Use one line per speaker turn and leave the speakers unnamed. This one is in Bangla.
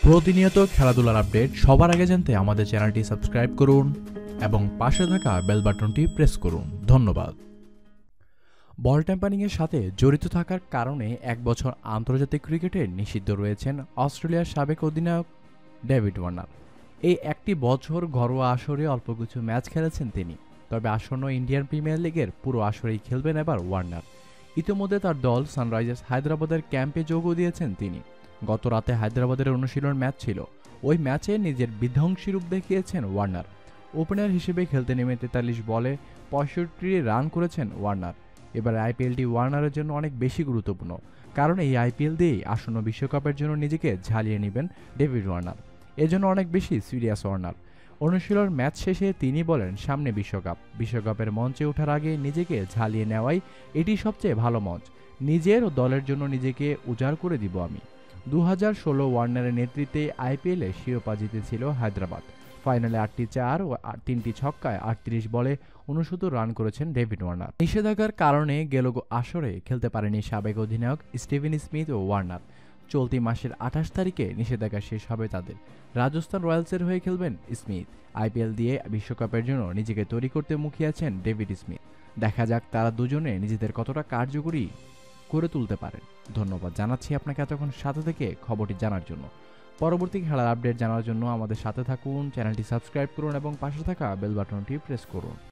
প্রতিনিয়ত খেলাধুলার আপডেট সবার আগে জানতে আমাদের চ্যানেলটি সাবস্ক্রাইব করুন এবং পাশে থাকা বেল বাটনটি প্রেস করুন। ধন্যবাদ। বল ট্যাম্পারিংয়ের সাথে জড়িত থাকার কারণে 1 বছর আন্তর্জাতিক ক্রিকেটে নিষিদ্ধ রয়েছেন অস্ট্রেলিয়ার সাবেক অধিনায়ক ডেভিড ওয়ার্নার। এই একটি বছর ঘরোয়া আসরে অল্প কিছু ম্যাচ খেলেছেন তিনি, তবে আসন্ন ইন্ডিয়ান প্রিমিয়ার লিগের পুরো আসরেই খেলবেন এবার ওয়ার্নার। ইতিমধ্যে তার দল সানরাইজার্স হায়দ্রাবাদের ক্যাম্পে যোগও দিয়েছেন তিনি। গত রাতে হায়দ্রাবাদের অনুশীলন ম্যাচ ছিল, ওই ম্যাচে নিজের বিধ্বংসী রূপ দেখিয়েছেন ওয়ার্নার। ওপেনার হিসেবে খেলতে নেমে 43 বলে 65 রান করেছেন ওয়ার্নার। এবার আইপিএলটি ওয়ার্নারের জন্য অনেক বেশি গুরুত্বপূর্ণ, কারণ এই আইপিএল দিয়েই আসন্ন বিশ্বকাপের জন্য নিজেকে ঝালিয়ে নেবেন ডেভিড ওয়ার্নার। এজন্য অনেক বেশি সিরিয়াস ওয়ার্নার। অনুশীলন ম্যাচ শেষে তিনি বলেন, সামনে বিশ্বকাপের মঞ্চে ওঠার আগে নিজেকে ঝালিয়ে নেওয়াই এটি সবচেয়ে ভালো মঞ্চ। নিজের ও দলের জন্য নিজেকে উজাড় করে দিব আমি। 2016 ওয়ার্নারের নেতৃত্বে আইপিএলে শিরোপা জিতেছিল হায়দ্রাবাদ। ফাইনালে 8টি 4 ও 3টি ছক্কায় 38 বলে 69 রান করেছেন ডেভিড ওয়ার্নার। নিষেধাজ্ঞার কারণে গেল আসরে খেলতে পারেনি সাবেক অধিনায়ক স্টিভেন স্মিথ ও ওয়ার্নার। চলতি মাসের 28 তারিখে নিষেধাজ্ঞা শেষ হবে তাদের। রাজস্থান রয়্যালসের হয়ে খেলবেন স্মিথ। আইপিএল দিয়ে বিশ্বকাপের জন্য নিজেকে তৈরি করতে মুখিয়ে আছেন ডেভিড স্মিথ। দেখা যাক তারা দুজনে নিজেদের কতটা কার্যকরী করে তুলতে পারেন। ধন্যবাদ জানাচ্ছি আপনাকে এতক্ষণ সাথে থেকে খবরটি জানার জন্য। পরবর্তী খেলার আপডেট জানার জন্য আমাদের সাথে থাকুন, চ্যানেলটি সাবস্ক্রাইব করুন এবং পাশে থাকা বেল বাটনটি প্রেস করুন।